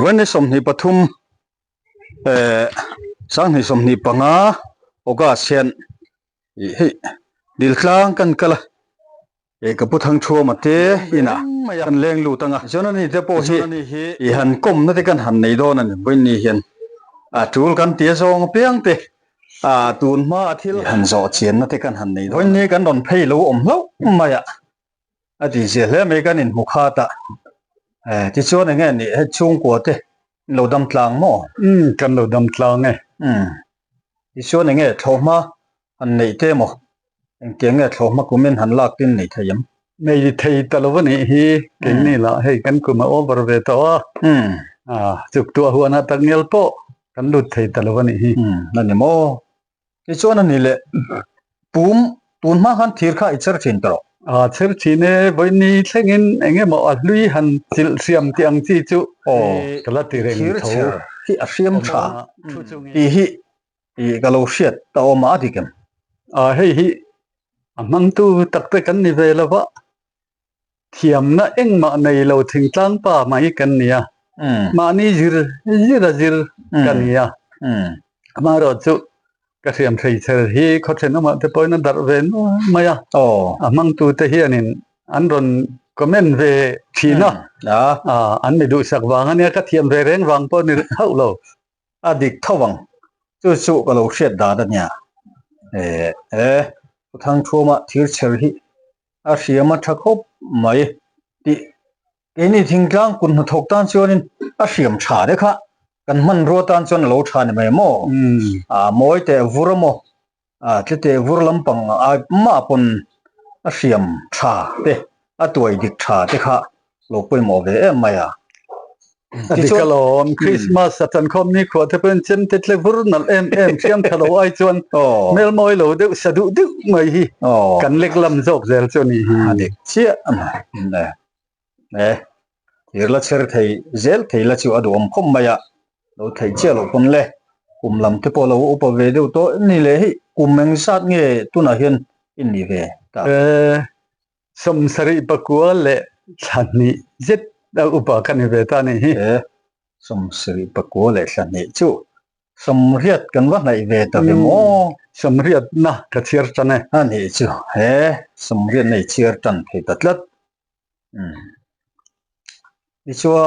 วันนี้สมนิปทุมสังนิสมนิปังอาโอกาสเช่นดิลคลางกันกะละกับพุทธังชัวมาเตอินะกันเลงลูตังอ่ะฉะนั้นนี่เทปโอฮีอีหันกลมนั่นที่กันหันในโดนั่นวันนี้เห็นจูลกันเตี้ยซองเปียงเตตูนมาที่หันโซเชียนนั่นที่กันหันในโดวันนี้กันโดนเพย์ลูอมเล่ามาอ่ะที่เสียแล้วไม่กันอินมุขตาที่ชัวนี่ไงนี่ให้ช่วงกว่าเตเราดำกลางมั้งกันเราดำกลางไงที่ชัวนี่ไงโทมาอันไหนเตมั้งเก่งไงโทมากุมินหันลากตินไหนทยังในไทยตลอดนี่ฮีเก่งนี่ละให้กันกุมาโอเวอร์เวตัวจุกตัวหัวหน้าตั้งเงลโปกันดุดไทยตลอดนี่ฮีนั่นนี่มั้งที่ชัวนั่นนี่แหละปุ่มตุนมาหันทีร์ข้าอิจฉาชินตรอเชิญชีเน่วันนี้เช่นงั้นเองมาลุยหันจิลเสียมที่อังจีจูกลาตีเรงทูที่อาเซียมชาอีกาโลเชียตตาวมาดิกันเฮ้ยมังตูตักเตกันนี่เวลาวะเทียมน่ะเอ็งมาในเราถึงตั้งป่ามาอีกันเนี่ยมานี่จิรกันเนี่ยมาเราจูก็เสียมใส่เชอร์ฮีเขาเช่นว่าแต่พอนั้นดาร์เวนมาอ่ะมังตูเทียนินอันรอนคอมเมนต์เวชีนะอันไม่ดูสักวังอันนี้ก็เทียมเวเร่งวังพอนี่เท่าเราดิกเท่าวังจู่ๆก็เราเสียดาดันเนี่ยทางทัวมาที่เชอร์ฮีอาเซียมาทักคบไม่ที่เอ็นี่ทิ้งกลางคุณทกตันชวนินอาเซียมชาเด็กค่ะกันมันรัวตันจนเราชานี่ไม่โม่มวยแต่วัวโม่ที่แต่วัวลำปังมาปนเสียมชาเตะตัวดิกชาเตะค่ะเราไปโม่เวไม่ที่ก็ลมคริสต์มาสสัตว์คอมนี่ขวดที่เป็นเช่นติดเลวัวนั่นเสียมทะเลาะไอจวนเมลมอยเราเดือดสะดุดไม่ฮีกันเล็กลำจอกเซลจนี่เด็กเชี่ยเนี่ยที่เราเชื่อไทยเซลไทยเราชิวอดวมคมไม่เราไทยเชื่อเราคนเล่กุมลำที่พอเราอุปเวดูตัวนี่เลยกุมเมงสัตเงี้ยตัวน่าเห็นอินนี่เวสมสริปกัวเล่ฉันนี่เจ็ดอุปกันนี่เวตานี่สมสริปกัวเล่ฉันนี่จู่สมเรียดกันว่าไหนเวตาเวโมสมเรียดนะกระเชียร์จันอันนี้จู่สมเรียดในเชียร์จันให้ตัดลัดดิชัว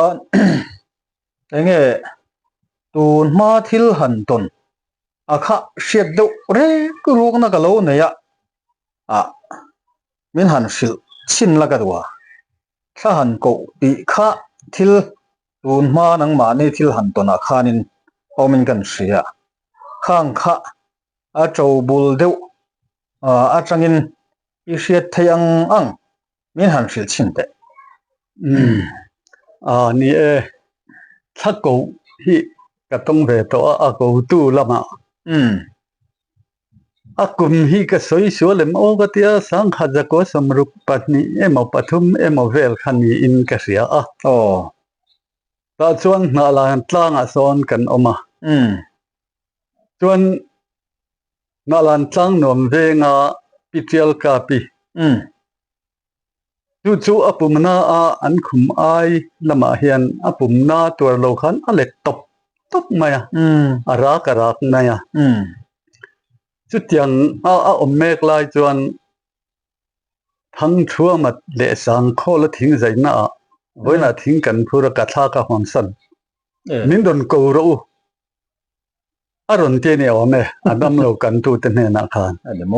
เงี้ยตูนมาทิลหันตนข้าเสียดดูเร่ก็รู้กันก็รู้เนี่ยมินหันสิลชินละกันว่าถ้าหันกูตีข้าทิลตูนมานังมานี่ทิลหันตนข้านินเอามินกันเสียข้างข้าเจ้าบุลเดียวจังอินอีเสียทยังมินหันสิลชินเตนี่ถ้ากูที่ก็ต้องเวตัวกูตู้ละมากุมฮีก็สวยสวยเลยโอ้ก็ที่สังขารจะก็สมรุปปัตนีมาปฐุมมาเวลขันนี้อินก็เสียตอนช่วงนาลานตลางสอนกันออกมาช่วงนาลานตลางนวมเวงปิเทียลกาปีจู่ๆปุ่มนาอันคุมไอละมาเฮียนปุ่มนาตัวโลคันอะไรตบมารักมาจุดยังอมเมกลายจวนทั้งชัวมาเลสังโคละทิ้งใจน่ะเวลาทิ้งกันพูดกระทากความสันนินดนกูรู้อารมณ์เจนี่ว่าแม่ดำเรากันตูเตนนักขันเดโม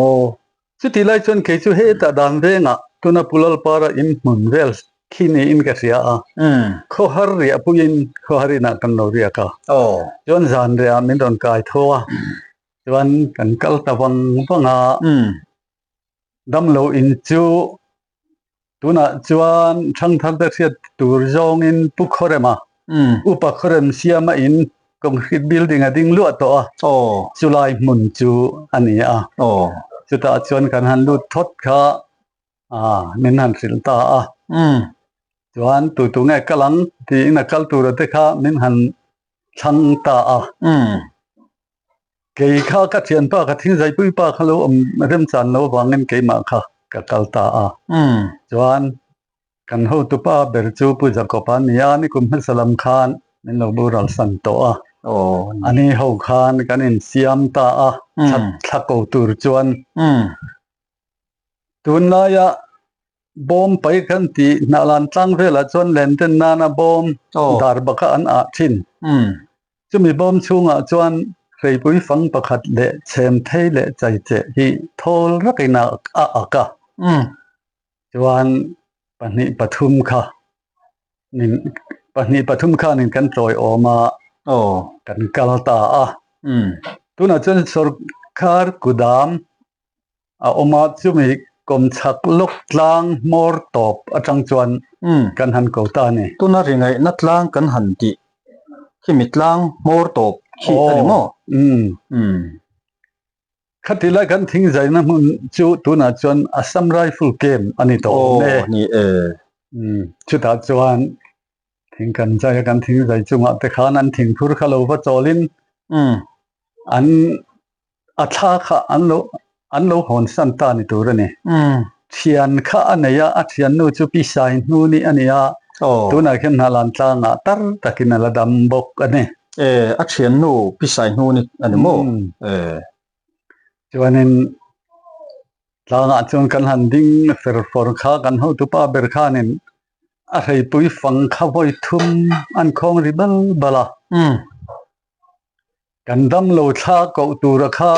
จุดที่ไล่จวนเคยจูเฮตดันเรงตัวนับปุลลปาระอินมุนเวลขี้นี่อินก็เสียเขาหาเรียปุยินเขาหารีนักกันเราเรียกจวนจานเรียมินดนกายทัวจวนกันกัลตะวังปังดำเราอินจูตัวน่ะจวนช่างทันเตเสียตูร์จงอินปุกขรมาอุปขรมเสียมาอินคอนกรีตบิลดิ้งดิ่งลวดตัวจุลายมุนจูอันนี้จุดจวนกันหันลุดทดขามินหันสิลตาจวนตัวไงกำลังที่นักกัลตัวเด็กข้ามินหันช่างตาเกี่ยข้ากัดเชียนป้ากัดทิ้งใจปุ้ยป้าเขารู้เริ่มสั่นแล้ววางเงินเกี่ยมาค่ะกับกัลตาจวน kan ho tu pa ber chu pu jakopan ya ni kum salam khan nin lo bural san to a ani ho khan kan in siam ta a that thako tur chuan tunna ya bom pai kan ti na lan tlang vela chuan len ten na na bom dar baka an a thin chumi bom chunga chuan rei pui fang pakhat le chem thei le chai che hi thol rakina a aka chuan pani pathum kha nin pani pathum kha nin kan troi oma kan kalta a tuna chuan sarkar kudam a oma chumi kom chak lok tlang mor top atang chuan kan han ko ta ni tuna ringai na tlang kan han ti khi mitlang mor top khi ani mo khatila kan thing zaina mun chu tuna chuan Assam Rifle Game ani to ne ni chu ta chuan thing kan zai kan thing zai chunga te khan an thing phur khalo wa cholin an atha kha an lo hon san ta ni tur ani thian kha anaya a thian nu chu pi sai nu ni ania tuna khem na lan tlanga tar takin ala dam bok ani a thian nu pi sai nu ni ani mo chuanin tlanga chuan kan han ding fer for kha kan ho tu pa ber khanin a rei pui fang kha voi thum an khong ri bal bala kan dam lo tha ko tu ra kha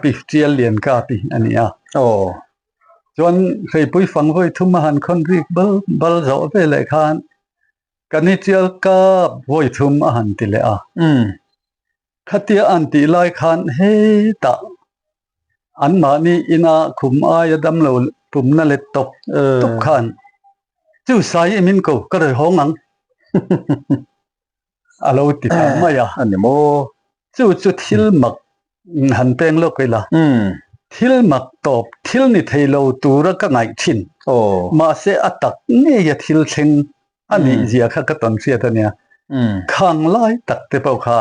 pi chial lian ka pi ania chuan rei pui fang voi thum han khon ri bal zo ve le khan kan ni chial ka voi thum a han ti le a khatia an ti lai khan he ta an ma ni ina khum a ya dam lo pum na le top khan chu sai min ko ka re hongang alo ti ta ma ya ani mo chu thil mak han peng lo kai la thil mak top thil ni thailo tura ka ngai thin ma se atak ne ya thil thing ani zia kha ka ton sia ta nia khang lai tak te pau kha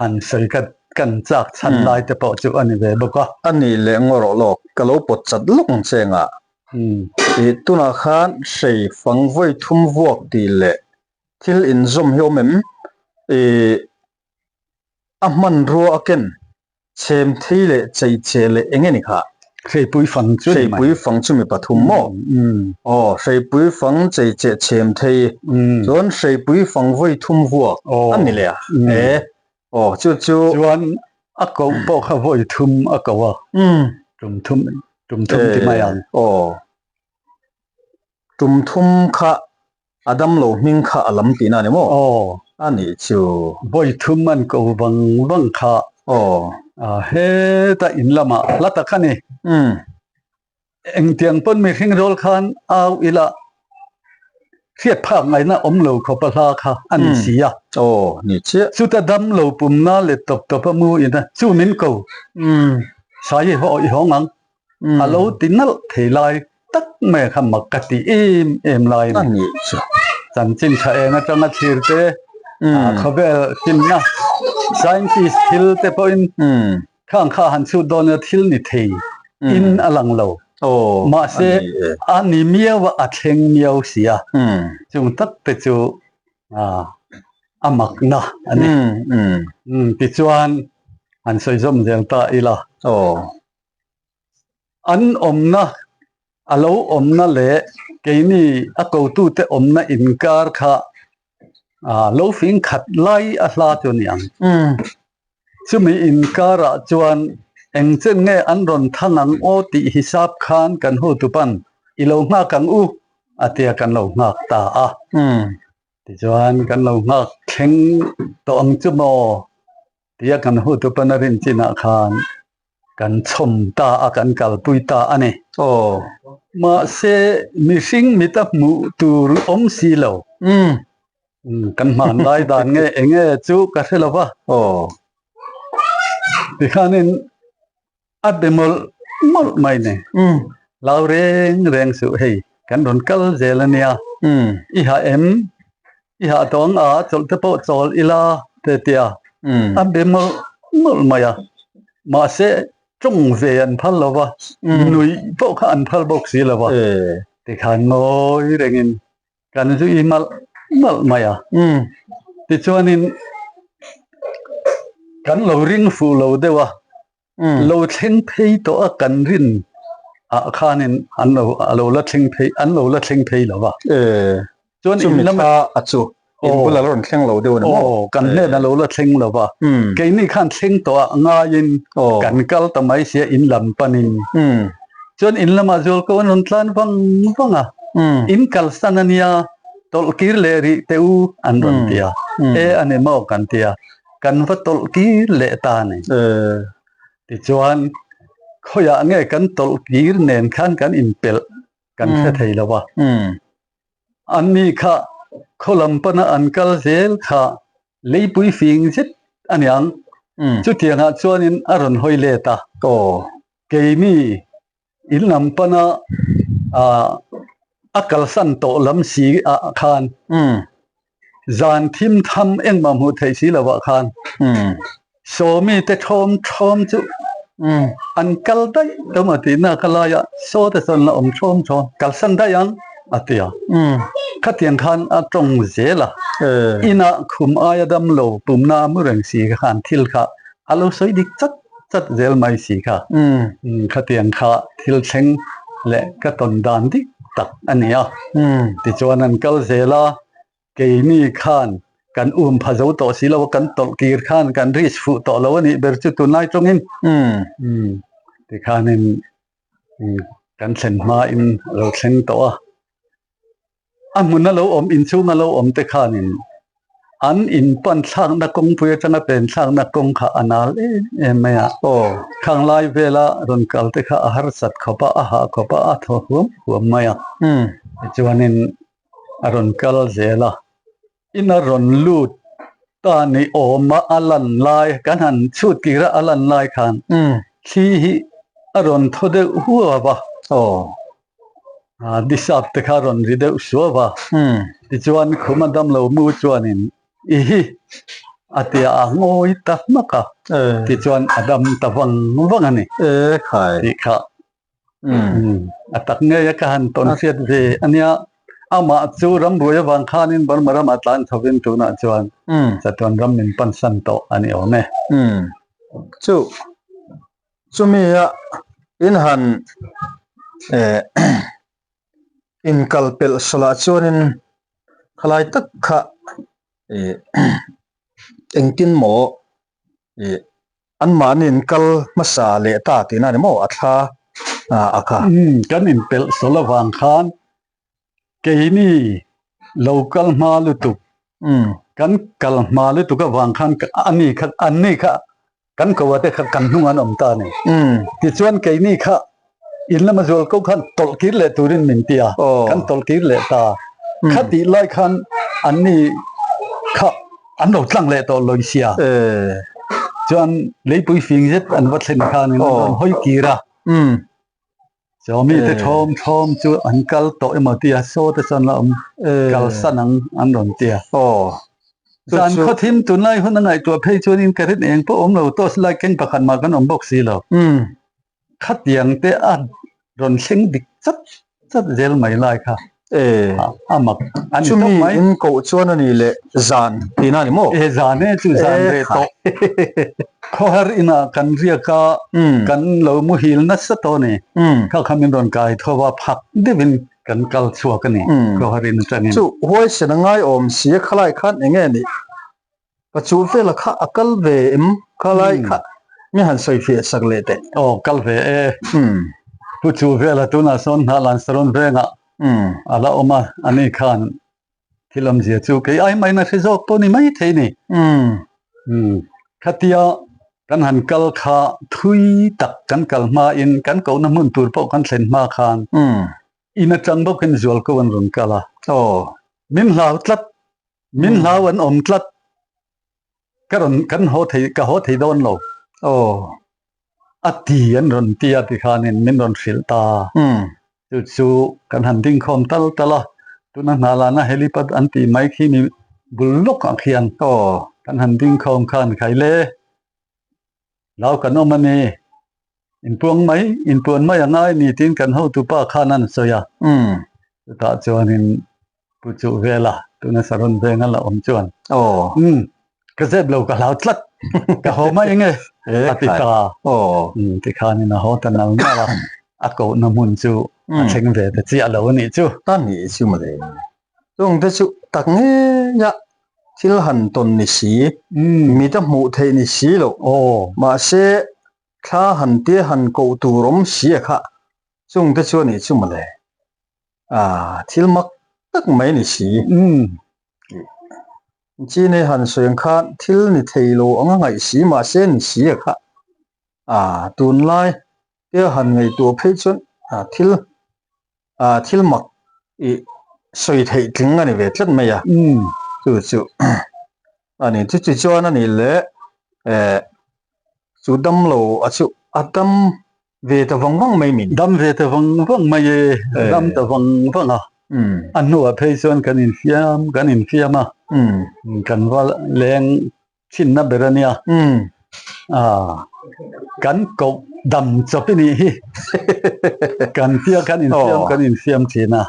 han sai ka kan chak chan lai te pau chu ani ve boka ani le ngoro lo kalo pot chat lung chenga e tuna khan sei fang voi thum vuak ti le thil in zom hiom mem e ahman ro aken chem thei le chei che le engeni kha sei pui fang chu mi pathum mo sei pui fang chei che chem thei zon sei pui fang voi thum vuak ani le chu chuan a ko po kha voi thum a ko wa tum ti mai an tum thum kha adam lo ming kha alam ti na ne mo ani chu voi thum man ko wang kha he ta in lama lata khani eng tiang pon mi hing rol khan au ila khiat phak ngai na om lo kho pa la kha ani sia ni che chu ta dam lo pum na le top mu ina chu min ko sai ho i hongang alo tinal thelai tak me kham makati em lai ani chu chan chin kha enga tanga thir te khabel tin na scientist thil te point khang kha han chu don thil ni thei in alang lo ma se ani miaw a thleng miaw sia chung tak te chu amak na ani ti chuan an soi zom zel ta ila an omna alo omna le keini a ko tu te omna inkar kha lo fing khat lai a hla chu niang chumi inkara chuan eng chen nge an ron thangang o ti hisab khan kan hu tu pan ilo nga kang u atia kan lo ngak ta a ti chuan kan lo ngak thleng to ang chu mo tia kan hu tu pan rin china khan kan chom ta a kan kal pui ta ane ma se mishing mitap mu tur om si lo kan man lai dan nge enge chu ka helova ti khanin ademol mol mai ne lau reng su hei kan ron kal zelania iha iha tong a chol te po chol ila te tia ademol mol maya ma se chung ve an phal lova nui po kha an phal bok si lova ติขันงอยเร่งกันจุอีมัลมาติชวนินกันเราริงฟูเราเดวะเราเชิงเพย์ตัวกันรินข้านินอันเราละเชิงเพย์อันเราละเชิงเพย์หรอวะจวนอินละมาอัจฉริอินบุลาลอนเชิงเราเดียวนะโอ้กันเนี่ยนะเราละเชิงหรอวะแกนี่ขันเชิงตัวง่ายินกันกัลทำไมเสียอินลำปนินจวนอินละมาจวลก็วันนั้นทานฟังอินกัลสันนิยาตอลกิรเลริเตอูอันรันเตียอันนี้มากันเตียกันว่าตอลกิรเลตานี่ติจวนเขาอยากไงกันตอลกิรเนนขันกันอินเปลกันแค่ไทยแล้ววะอันนี้ค่ะเขาลำปนาอันกัลเซลค่ะเลยปุยฟิงจิตอันยังจุดที่งาจวนินอารอนหอยเลตาโอ้เกนี่อินลำปนาอักลสันโตลำสีขานจานทิมทำเอ็งมาหูไทยสีละวะขานโซมีแต่ชมจุอันกัลได้ตัวมาตีน่ากลายโซแต่ส่วนละชมกัลสันได้ยังอัตยาขัดยังขานอัตรงเจล่ะอินาคุมอายดำโลปุ่มน้ำมือเริงสีขานทิลค่ะอาลูสวยดิจัดเจลไม่สีค่ะขัดยังค่ะทิลเชงและกระตนดานดิตักอันนี้ติจวนนั้นก็เสียละเกนี่ขันกันพะเจ้าต่อสิแล้วกันตอกีร์ขันกันริชฟุต่อแล้ววันนี้เบอร์จุดตุนไล่ตรงนี้ติขันกันเซนมาเราเซนต่อมุนนั่นเราอินชูนั่นเราติขันอันอินปันช่างนักกงเพื่อจะมาเป็นช่างนักกงข้าอนาลไม่ข้างไล่เวลารอนกัลติข้าอาหารสัตว์ข้าป้าอาหารข้าป้าอาทหัวไม่จวนนินอรอนกัลเจล่ะอินอรอนลูดตานี่โอมาอลันไลกันหันชุดกีระอลันไลขันที่อรอนทอดหัวบ่ดิสับตะคารอนริเดชัวบ่ดิจวนขุมันดำเรามูจวนินอาทิตย์อ่างโอยตักมากที่จวนอดัมตะวังอันนี้ขายที่ข้าตักเงยกันตอนเสียดเวอันนี้อามาจูรำบัวบางข้านินบรมรำอัตลันทวินตุนาจวนจะตอนรำนินปันสันโตอันนี้เอาไหมจูมีอะอินหันอินกัลเปลสละจวนินขลายตักขะเอ็งกินหมออันมานินกัลมาสาเลตาตินานี่หมออัฐาอาคากันอินเปลสละวางขานเกนี่โลกัลมาลุตุกันกัลมาลุตุก็วางขานอันนี้ค่ะกันก็ว่าแต่กันนุ่งอันอมตาเนี่ยที่ชวนเกนี่ค่ะอินละมาจวลก็ขันตอลกิรเลตุรินมินเตียกันตอลกิรเลตาขัดตีไล่ขันอันนี้ค่ะอันเราตั้งเลตอลอยเสียจวนเลยปุยฟิงเจ็ดอันวัดเซนคานี่มันห้อยกีระจะมีแต่ชมจูอันกัลโตเอมาเตียโซแต่ส่วนละกัลสันังอันโดนเตียจานเขาทิมตุนไล่คนนั้นไงตัวเพย์ชวนินกระดิ่งเองพระองค์เราตัวสไลเก่งประคันมากันอมบอกสีเราขัดยังเตอันรอนเชิงดิกจัดเจลไม่ไล่ค่ะมักอันนี้ต้องไหมอินกูชวนนี่เลยจานที่นั่นนี่โมจานเนี่ยจูจานเรโตเขาหารินากันเรียกกันเรามุฮิลนัสโตนี่เขาคำนึงโดนกายทว่าพักเดวินกันกัลชัวกันนี่เขาหารินจังนี่จู่หัวเสียงง่ายอมเสียขลายขันอย่างเงี้ยนี่ปัจจุบันละข้าอักลเวมขลายขันไม่หันใส่เฟียสักเลยแต่กัลเวผู้จูเวลตุนาสนฮาลันสรนเวงอาละอมาอันนี้ขันที่ลำเสียจูเกยไอไม่น่าจะจบตัวนี้ไม่เท่นี่ขัดยากันหันกัลขาทุยตักกันกัลมาอินกันเกาน้ำมันตูร์พวกกันเซนมาขานอินจังบอกกันจวลก็วันรุ่งกาลามินลาวตลัดมินลาวันอมตลัดกันโหดที่กับโหดที่โดนโลอัตตีอันรุ่นตีอัติขานินมินรุ่นฟิลตาจู่กันหันดิ้งคอมตลอดตุนันนาลานะเฮลิปัดอันตีไม่ขี้มีบุลกอักเขียนกันหันดิ้งคอมขานไข่เล่เรากันอมันนี่อินพวงไหมอินพวนไม่ยังไงนี่ทิ้งกันเฮาตุป้าข้านั่นเสีย ta chuanin pu chu vela tuna saron venga la chuan ka zeb lo ka lau tlat ka homa enge ati ta ti khani na ho ta nal na la ako na mun chu theng ve ta chi alo ni chu ta ni chu ma le chung te chu tak nge ya thil han ton ni si mi ta mu thei ni si lo ma se kha han te han ko tu rom si kha chung te chu ni chu ma le thil mak tak mai ni si chi ne han soyang kha thil ni thei lo anga ngai si ma se ni si kha tun lai te han ngai tu phei chun thil mak i soi thei tling ani ve tlat mai chu ani chu chuan ani le chu dam lo chu atam ve ta wang mai min dam ve ta wang mai dam ta wang an nu a phei chuan kan in fiam kan wa leng chin na berania kan ko dam chopini hi kan pia kan in fiam china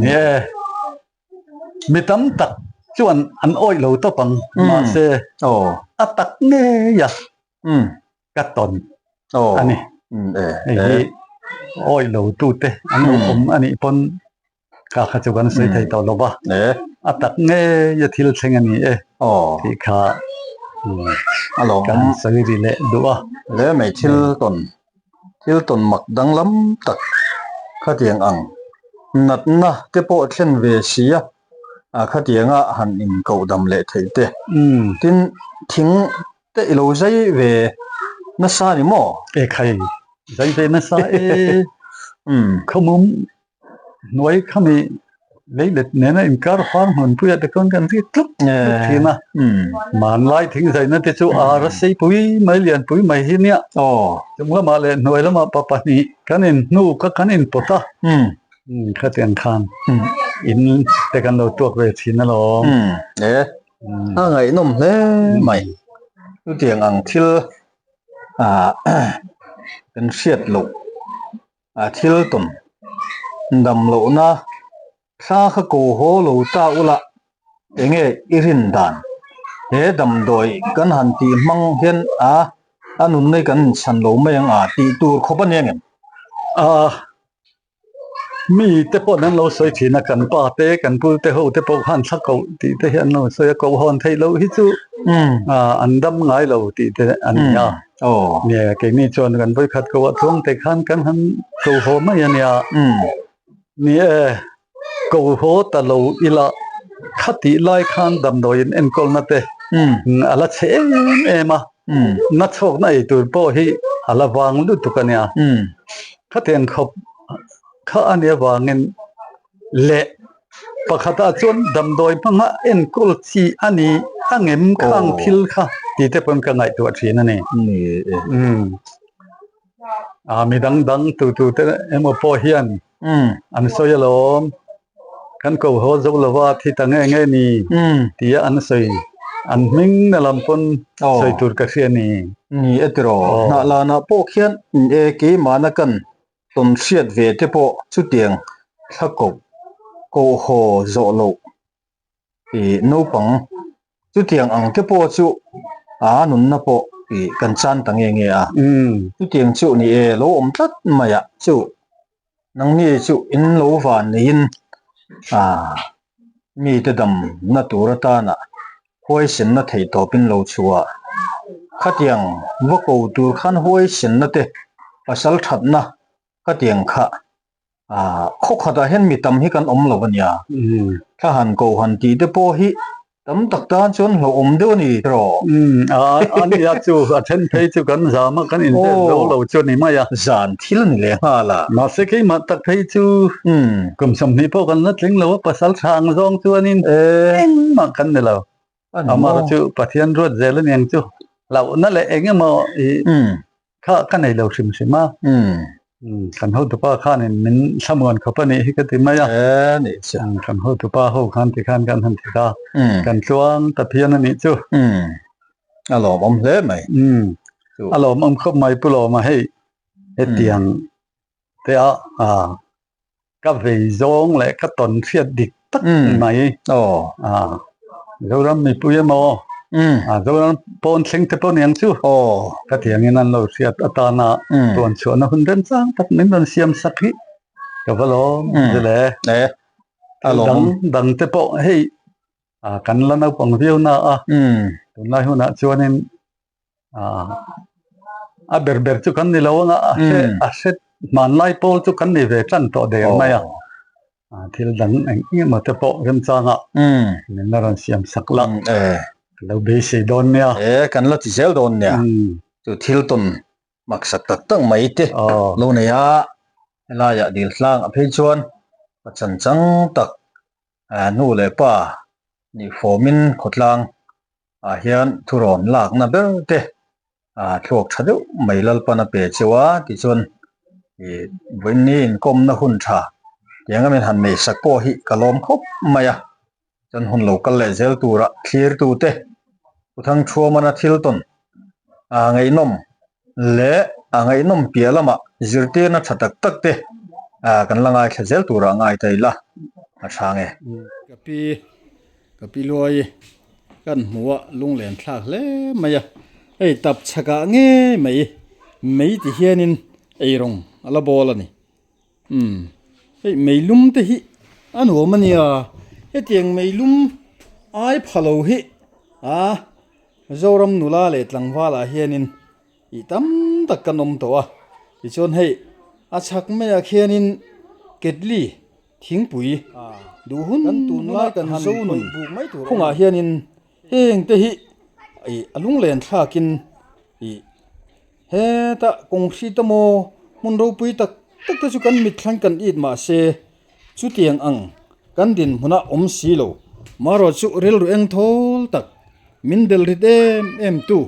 ne mi tam tak chuan an oi lo to pang ma se atak nge ya ka ton ani oi lo tu te an ani pon ka kha chu kan sei thei to lo ba atak nge ya thil theng ani ti kha alo kan sei ri le duwa le mai thil ton mak dang lam tak kha tiang ang nat na te po thlen ve sia kha tianga han in ko dam le thei te tin thing te ilo zai ve na sa ni mo khai zai ve na sa khomum noi khami leilet nena in kar farm hun puya de kon kan ri tluk thina man lai thing zai na te chu ara sei pui mai lian pui mai hi nia chungla ma le noi lama papa ni kanin nu ka kanin pota kha tiang khan in te kan lo tuak ve thina lo ngai nom le mai tu tiang ang thil kan siat lo thil ton dam lo na sa kha ko ho lo ta ula enge irin dan he dam doi kan han ti mang hian anun nei kan san lo mai ang ti tur khopan yang mi te po nan lo soi thina kan pa te kan pul te ho te po han thak ko ti te hian no soi ko hon thei lo hi chu an dam ngai lo ti te an ya ne ke ni chon kan boi khat ko wa thong te khan kan han ko ho ma ya nia ni ko ho ta lo ila khati lai khan dam doin en kol na te ala che ema na chok na i tur po hi ala wang lu tu kania khaten khop kha ania wangin le pakhata chon dam doi panga en kol chi ani angem khang thil kha ti te pon ka ngai tu thina ni mi dang tu te emo po hian an soyalom kan ko ho zo lawa thi tang nge ni tia an soi an ming na lam pon soi tur ka khia ni etro na la na po khian ke mana kan tom siat ve te po chu tiang thako ko ho zo lo no pang chu tiang ang te po chu nun na po kan chan tang nge chu tiang chu ni lo om tat maya chu nang ni chu in lo van in mi te dam na turata na hoi sin na thei to pin lo chuwa khatiang wako tur khan hoi sin na te asal that na khatiang kha kho khata hen mi tam hi kan om lo bania kha han ko han ti te po hi tam tak ta chon lo om de ni ro ani ya chu a then phei chu kan zama kan in lo chu ni ma ya zan thil ni le ha la na se ke ma tak phei chu kum sam ni po kan na tling lo pasal thang zong chu anin eng ma kan ne lo amar chu pathian rot zel ni ang chu lo na le eng ma kha kan nei lo sim sima kan ho tu pa khan in min samon khapani hi ka ti ma ya ni chang kan ho tu pa ho khan ti khan kan han ti da kan chuang ta phian ani chu alo om le mai alo om khop mai pulo ma hei tiang te ก็เวจงและก็ตนเสียดิกตักไหนเราเรามีปุยโมเราเราปนสิงที่ปนยังชูก็ที่อย่างนั้นเราเสียตานาตัวชวนหุ่นเดินสร้างตักนิดนึงเสียมสักทีก็ว่าล้อจะแหละดังที่ปนให้กันแล้วเราปองวิวนะตัวนั้นหุ่นชวนนี่เบอร์จุกันนี่เราเสร็จมันไล่โพลจุกันนี่เวทันต่อเดียวไหมที่ดังนี่มาที่ปอเริ่มจ้างนี่น่ารังเสียมสักลังเราเบสิโดนเนี่ยกันเราที่เซลโดนเนี่ยตัวทิลตันมักสักตั้งไม่เตะโลเนี่ยลายดิลสลางอภิชวนปัจจันจังตักนู่เลยป่ะนี่โฟมินขดลางเฮียนทุรอนลากนะเบลเตะทุกทัดไม่ลัลปนเปเชวะที่ชวนวันนี้กรมนะหุ่นชายังไม่ทันไม่สักพอหิกลมครบมาอะจนหุ่นโลกเลยเซลตัวละเคลียร์ตัวเตะทั้งชัวมันทิลตันไงนมเละไงนมเปียละมาจิรเตนะชัดตักเตะกันละไงแค่เซลตัวละไงแต่ละช่างกับปีลอยกันหัวลุงเหลนทากเล่มาอะตับชะกะเงี้ยไม่ที่เฮียนินรงอะไรบอลนี่ไม่ลุ่มที่อันหัวมันเนี่ยเตียงไม่ลุ่มไอ้พะโลหิจอรำนุลาเลตลังวาลาเฮียนินตั้มตักกันนมตัวชนให้ชักไม่เฮียนินเกดลี่ทิ้งปุ๋ยดูหุ่นกันตุนลากันสู้หนุ่ยคงเฮียนินเฮงเตหิลุงเล่นท่ากินเฮตะกงสีตโมมุนรูปุยตักจะจุกันมิดขันกันอีดมาเซจุเตียงอังกันดินหุนะสีโลมารอจุเรลรูเองทอลตักมินเดลริดเอ็มตู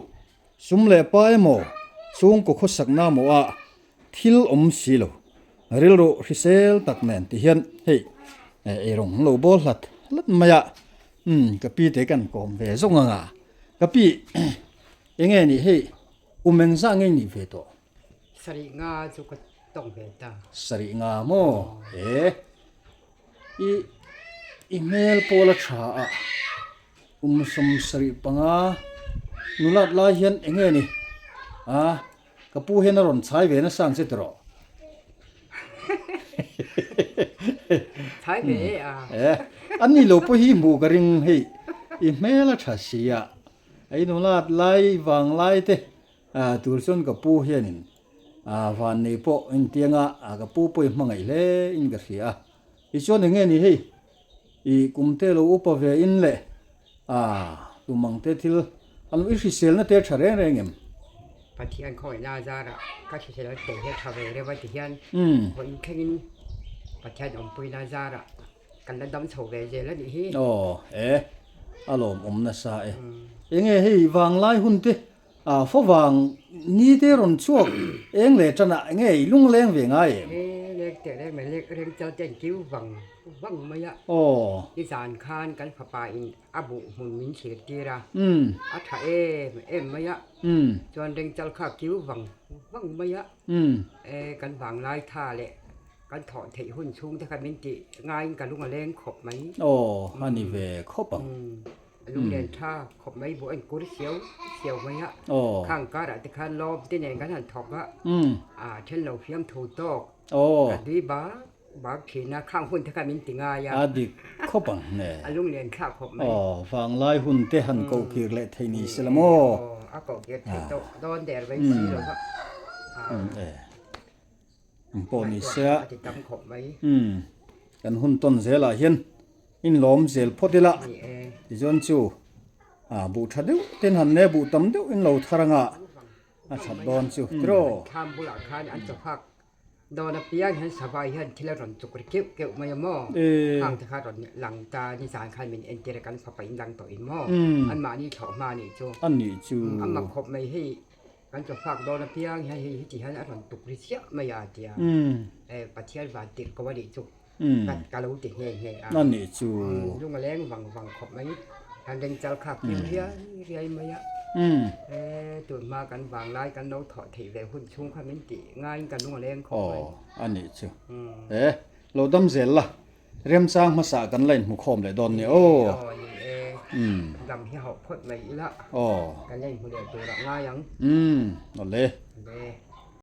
สุมเล่ป้ายโมซุงกุขสักน้ำว่าทิลสีโลเรลรูฮิเซลตักแมนที่เฮียนเฮ้รงโลบอลลัดมายะกับปีเตกันกอมเวซงอ่ะกับปียังไงนี่เฮ้เมงซ่าไงนี่เวโตสริงาจุกต้องเวตาสริงาโมอีเมลโพลชาสมสริปังนุลัดลายเฮียนยังไงนี่กับผู้เห็นรอนใช้เวนะสร้างเสร็จหรอใช่เว้อันนี้เราพูดหิมูกริงให้อีเมลชัดเสียไอ้นุลาดไล่วางไล่เตตูร์ซอนกับผู้เห็นวันนี้พออินเตียงกับผู้ป่วยมังไงเล่อินกเสียอีส่วนหนึ่งนี่ให้อีกุมเตลูอุปเวอินเล่ตุมังเตทิลอันวิสิเซลนั่นเตชะเร่งเร่งเอ็มปะเทียนคอยนาจาระก็เฉยๆแล้วเตะให้ทำเวเรียกว่าเทียนคนแค่นี้ปะเทียนอมปุยนาจาระกันแล้วดำโฉเวเจแล้วดิฮีอารมณ์น่ะสายยังไงให้วางไล่หุ่นเตฝรั่งนี่เตรอนช่วงเลยจันไงลุงเลี้ยงเวียงไงเล็กเตะได้ไหมเล็กเรียงเจ้าเจ้ากิ้ววังไม่ยะดิสานคานกันผปาอินอบุมุนมินเฉียดกีระอัฐไม่ยะจวนเรียงเจ้าข้ากิ้ววังไม่ยะกันวางไล่ท่าเละกันถอนถี่หุ่นชุ่มที่กันมินติง่ายกันลุงเลี้ยงขบไหมฮันนี่เวขบลุงเรียนท่าขบไม่บุญกุศเสียวไหมฮะข้างกาดที่ข้างลอบที่ไหนกันหันถกอะเช่นเราเพียมถูตอกดีบ้าขีนะข้างหุ่นที่ข้ามินติงายาดิขบังเนี่ยลุงเรียนข้าขบไม่ฟังไล่หุ่นที่หันเกาเกียร์เละเทนิสละโมเกาเกียร์ที่โดนแดดไว้สีหรอกปนิเสียติดตามขบไว้กันหุ่นต้นเสียละเห็นอินล้อมเสียพอดีละที่จวนจูบูทัดเดียวเต้นหันเน่บูตั้มเดียวอินเราทารังชัดดอนจูตรข้ามบุหรี่ข้านอันจะพักดอนเปียงเห็นสบายเห็นที่ละรอนจุกเกี่ยวมายมอข้างที่ข้ารอนหลังตานิสานคันเป็นเอ็นเจรกันพอไปดังต่ออินมออันมานี่เขามานี่จูอันนี้จูอันมาขบไม่ให้กันจะพักดอนเปียงให้ที่หันอันรอนจุกเสียไม่ยาเดียปะเทียนวาติดก็ว่าดีจูกาลูติเฮนั่นนี่จูลุงมาแรงวังขบไหมทางเดินเจ้าขับเรียมายะตื่นมากันวางไล่กันเราถอดถี่เลยหุ่นชุ่มขมิ้นตีง่ายกันลุงมาแรงขบไหมอันนี้จู lo dam zel la rem sang ma sa kan lain mu khom le don ni o dam hi học phật mày la อ๋อ กันเล่นผู้เดียวตัวละง่ายยัง นั่นเลย เด้